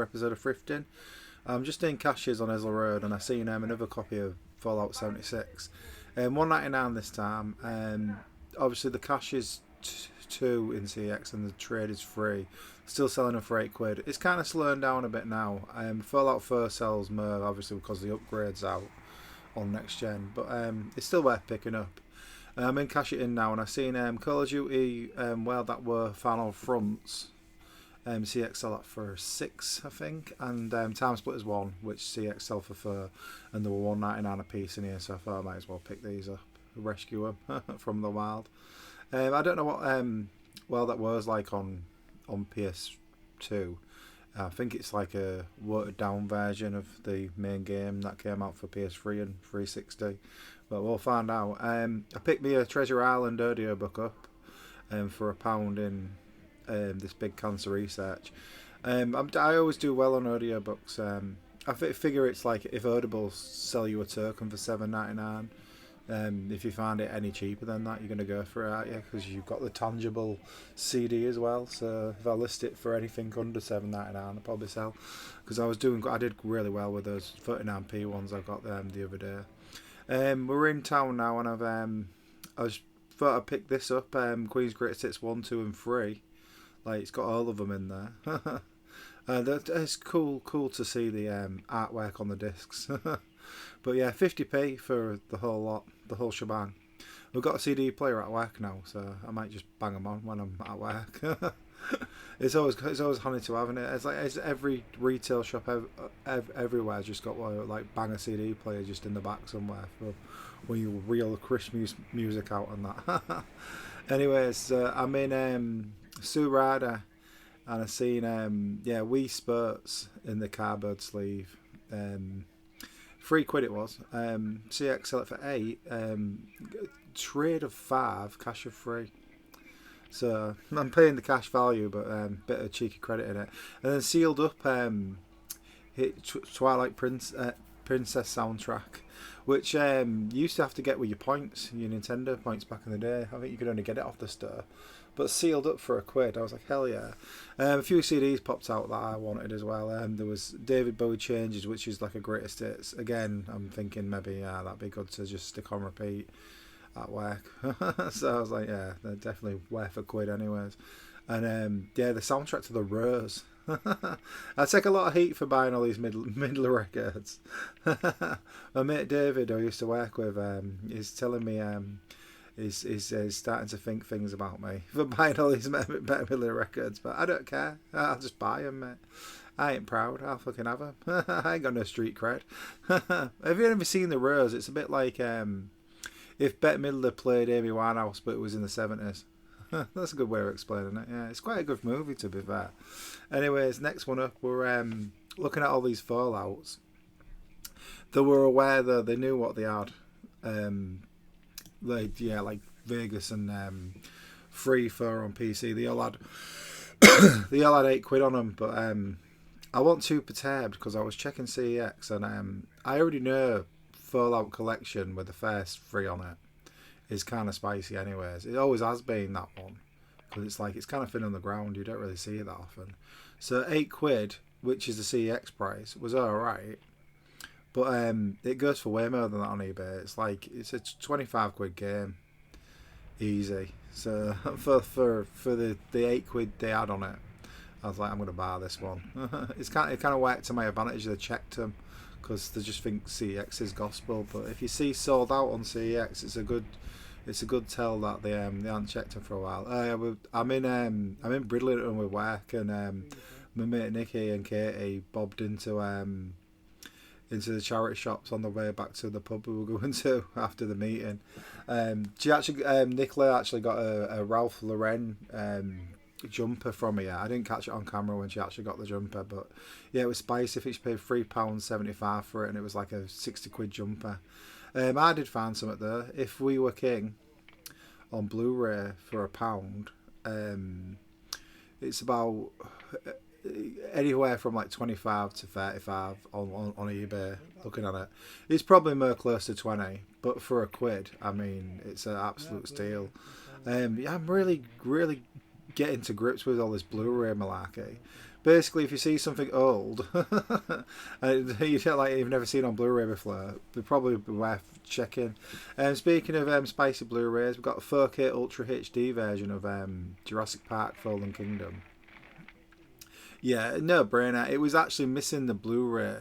another episode of Thrifting. I'm just in Cashiers on Esler Road, and I seen another copy of Fallout 76. $1.99 this time. Obviously, the cash is 2 in CX, and the trade is free. Still selling them for £8. It's kind of slowing down a bit now. Fallout 4 sells more, obviously, because the upgrades out on next gen, but it's still worth picking up. I'm in Cash It In now, and I've seen Call of Duty that were Final Fronts. CX sell that for 6, I think, and Time Splitters 1, which CX sell for 4, and there were $1.99 a piece in here, so I thought I might as well pick these up, rescue them from the wild. I don't know what that was like on PS2. I think it's like a watered down version of the main game that came out for PS3 and 360, but we'll find out. I picked me a Treasure Island audiobook up for £1 in this big cancer research. I always do well on audiobooks. I figure it's like if Audible sell you a token for $7.99, if you find it any cheaper than that, you're going to go for it, aren't you? Because you've got the tangible CD as well. So if I list it for anything under $7.99, I'll probably sell. Because I did really well with those 39p ones I got the other day. We're in town now, and I thought I'd pick this up. Queen's Greatest Hits 1, 2, and 3. Like, it's got all of them in there. It's cool to see the artwork on the discs. But yeah, 50p for the whole lot, the whole shebang. We've got a CD player at work now, so I might just bang them on when I'm at work. It's always handy to have, and it's every retail shop everywhere's just got like bang a CD player just in the back somewhere for when you reel Christmas music out and that. Anyways, I'm in Surada, and I've seen Wii Sports in the cardboard sleeve. £3 it was. CX sell it for 8. Trade of 5, cash of 3. So I'm paying the cash value, but bit of cheeky credit in it. And then sealed up, hit Twilight Princess soundtrack, which you used to have to get with your points, your Nintendo points back in the day. I think you could only get it off the store. But sealed up for £1. I was like, hell yeah. A few CDs popped out that I wanted as well. There was David Bowie Changes, which is like a greatest hits. Again, I'm thinking maybe that'd be good to just stick on repeat at work. So I was like, yeah, they're definitely worth £1 anyways. And the soundtrack to The Rose. I take a lot of heat for buying all these middle records. My mate David, who I used to work with, is telling me is starting to think things about me for buying all these better middle records, but I don't care. I'll just buy them, mate. I ain't proud. I'll fucking have them. I ain't got no street cred. Have you ever seen The Rose? It's a bit like if Bette Midler played Amy Winehouse, but it was in the 70s. That's a good way of explaining it. Yeah, it's quite a good movie, to be fair. Anyways, next one up, we're looking at all these Fallouts. They were aware that they knew what they had. Like Vegas and Free Fur on PC. They all had £8 on them, but I wasn't too perturbed because I was checking CEX, and I already know Fallout Collection with the first 3 on it is kind of spicy anyways. It always has been, that one, because it's kind of thin on the ground. You don't really see it that often. So £8, which is the CEX price, was alright. But it goes for way more than that on eBay. It's a £25 game, easy. So for the £8 they had on it, I was like, I'm gonna buy this one. It kind of worked to my advantage. They checked them because they just think CEX is gospel. But if you see sold out on CEX, it's a good tell that they haven't checked them for a while. I'm in Bridlington with work, and my mate Nikki and Katie bobbed into the charity shops on the way back to the pub we were going to after the meeting. Nicola actually got a Ralph Lauren jumper from me. I didn't catch it on camera when she actually got the jumper, but yeah, it was spicy. I think she paid £3.75 for it, and it was like a £60 jumper. I did find something there. If We Were King on Blu-ray for £1, it's about anywhere from like 25 to 35 on eBay. Looking at it, it's probably more close to 20, but for £1, I mean, it's an absolute steal. I'm really getting to grips with all this Blu-ray malarkey, Basically, if you see something old, and you feel like you've never seen on Blu-ray before, they're probably worth checking. Speaking of spicy Blu-rays, we've got a 4K Ultra HD version of Jurassic Park: Fallen Kingdom. Yeah, no brainer. It was actually missing the Blu-ray,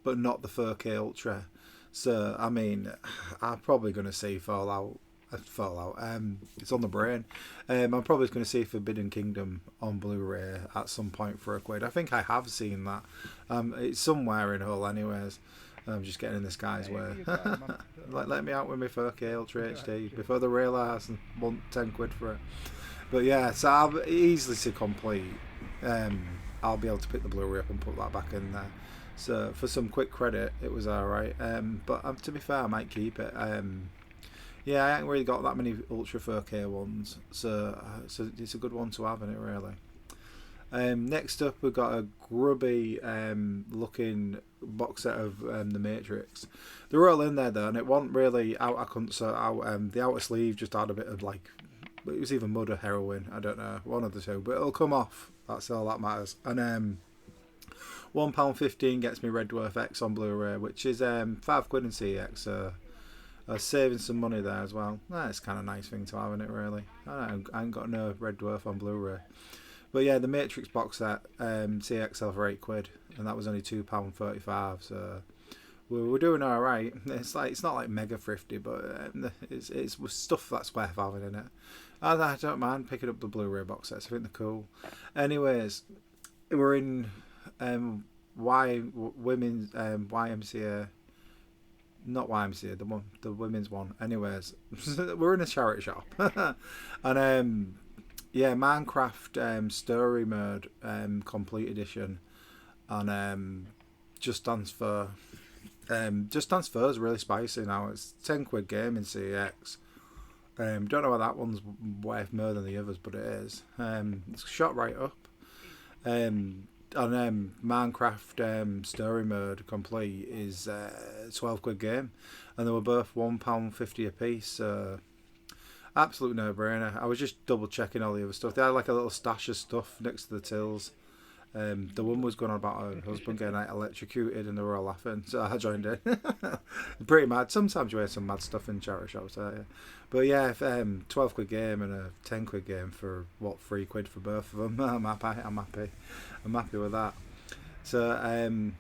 but not the 4K Ultra. So I mean, I'm probably going to see Fallout. It's on the brain. I'm probably going to see Forbidden Kingdom on Blu-ray at some point for £1. I think I have seen that. It's somewhere in Hull, anyways. I'm just getting in this guy's way. Let me out with my 4K Ultra HD before they realise and want £10 for it. But yeah, so I'll easily to complete. I'll be able to pick the Blu-ray up and put that back in there. So for some quick credit, it was alright. But to be fair, I might keep it. Yeah, I haven't really got that many Ultra 4K ones, so it's a good one to have, isn't it, really? Next up, we've got a grubby looking box set of The Matrix. They were all in there, though, and it wasn't really out. I couldn't sort out. The outer sleeve just had a bit of, like, it was either mud or heroin, I don't know, one of the two, but it'll come off. That's all that matters. And £1.15 gets me Red Dwarf X on Blu-ray, which is £5 in CX, so saving some money there as well. That's kind of a nice thing to have, isn't it, really? I ain't got no Red Dwarf on Blu-ray. But yeah, the Matrix box set, CXL for £8, and that was only £2.35, so we're doing alright. It's not like mega thrifty, but it's stuff that's worth having in it. I don't mind picking up the Blu-ray box sets, I think they're cool. Anyways, we're in women's YMCA. Not YMCA, the women's one. Anyways, we're in a charity shop, and yeah, Minecraft Story Mode Complete Edition, and just stands for is really spicy now. It's £10 game in CX. Don't know why that one's worth more than the others, but it is. It's shot right up. And Minecraft Story Mode Complete is £12 game, and they were both £1.50 a piece. So absolute no brainer. I was just double checking all the other stuff. They had like a little stash of stuff next to the tills. The one was going on about her husband getting like, electrocuted, and they were all laughing, so I joined in. Pretty mad. Sometimes you hear some mad stuff in charity shops, don't you? But yeah, if, £12 game and a £10 game for what, £3 for both of them. I'm happy with that. So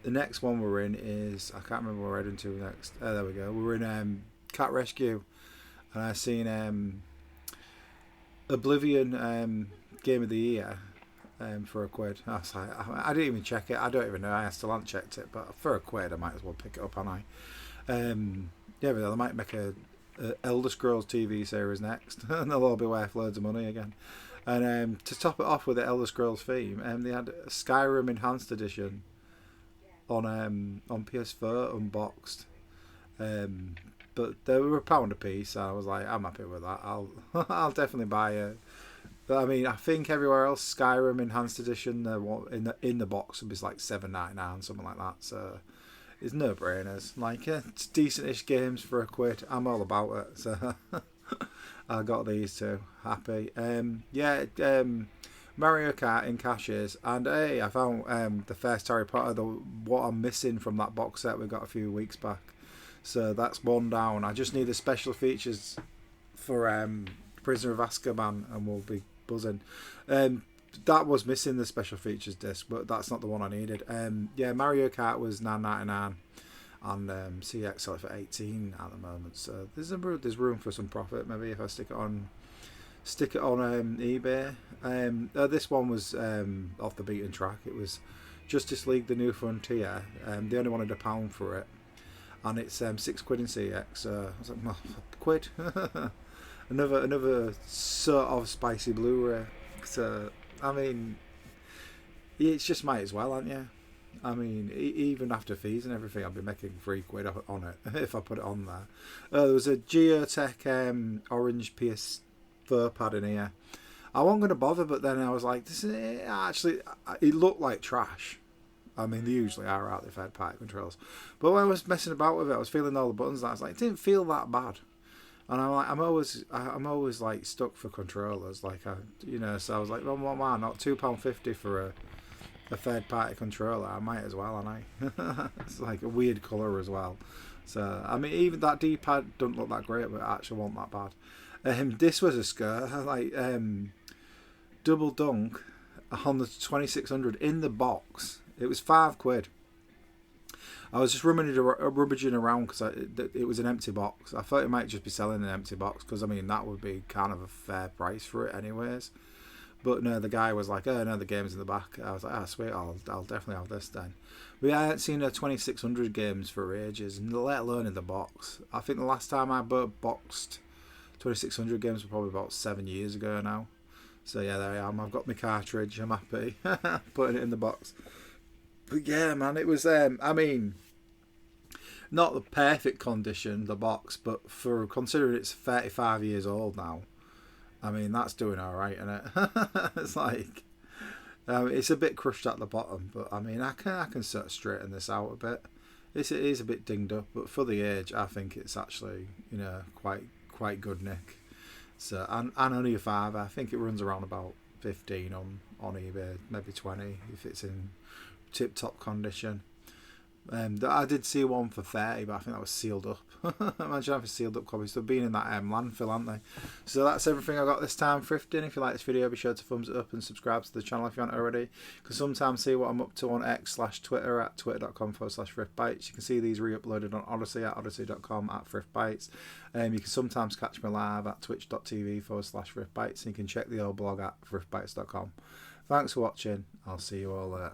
the next one we're in is, I can't remember where we're heading to next. There we go. We're in Cat Rescue, and I've seen Oblivion Game of the Year. For £1. I was like, I didn't even check it. I don't even know. I still haven't checked it, but for £1, I might as well pick it up, haven't I? Yeah, but they might make a Elder Scrolls TV series next, and they'll all be worth loads of money again. And to top it off with the Elder Scrolls theme, they had a Skyrim Enhanced Edition on PS4 unboxed. But they were £1 a piece, so I was like, I'm happy with that. I'll definitely buy it. But I mean, I think everywhere else, Skyrim Enhanced Edition in the box would be like $7.99, something like that. So it's no brainers. Like it's decentish games for £1. I'm all about it. So I got these two. Happy. Mario Kart in caches, and hey, I found the first Harry Potter. What I'm missing from that box set we got a few weeks back. So that's one down. I just need the special features for Prisoner of Azkaban, and we'll be buzzing. That was missing the special features disc, but that's not the one I needed. Mario Kart was $9.99 and CX for $18 at the moment. So there's room for some profit. Maybe if I stick it on eBay. This one was off the beaten track. It was Justice League: The New Frontier. They only wanted £1 for it, and it's £6 in CX. So I was like, £1. Another sort of spicy Blu-ray. So I mean, it's just might as well, aren't you? I mean, even after fees and everything, I'll be making £3 on it if I put it on there. There was a Geotech orange PS4 pad in here. I wasn't going to bother, but then I was like, it looked like trash. I mean, they usually are out, the third-party controls. But when I was messing about with it, I was feeling all the buttons, and I was like, it didn't feel that bad. And I'm always like stuck for controllers, like so I was like, well, why not £2.50 for a third party controller? I might as well, and it's like a weird colour as well. So I mean, even that D-pad doesn't look that great, but it actually wasn't that bad. This was a scare, like double dunk on the 2600 in the box. It was £5. I was just rummaging around because it was an empty box. I thought it might just be selling an empty box because, I mean, that would be kind of a fair price for it anyways. But no, the guy was like, oh no, the game's in the back. I was like, sweet, I'll definitely have this then. But yeah, I hadn't seen a 2600 games for ages, let alone in the box. I think the last time I boxed 2600 games was probably about 7 years ago now. So yeah, there I am. I've got my cartridge. I'm happy putting it in the box. But yeah, man, it was, I mean, not the perfect condition, the box, but for considering it's 35 years old now, I mean, that's doing alright, isn't it? It's like, it's a bit crushed at the bottom, but I mean, I can sort of straighten this out a bit. It is a bit dinged up, but for the age, I think it's actually, quite good nick. So, and only a £5, I think it runs around about 15 on eBay, maybe 20 if it's in tip-top condition. I did see one for 30, but I think that was sealed up. Imagine having sealed up copies. They've been in that landfill, aren't they? So that's everything I got this time thrifting. If you like this video, be sure to thumbs it up and subscribe to the channel if you haven't already. You can sometimes see what I'm up to on X/Twitter at twitter.com/thriftbytes. You can see these re-uploaded on Odyssey at odyssey.com at thriftbytes. You can sometimes catch me live at twitch.tv/thriftbytes. And you can check the old blog at thriftbytes.com. Thanks for watching. I'll see you all later.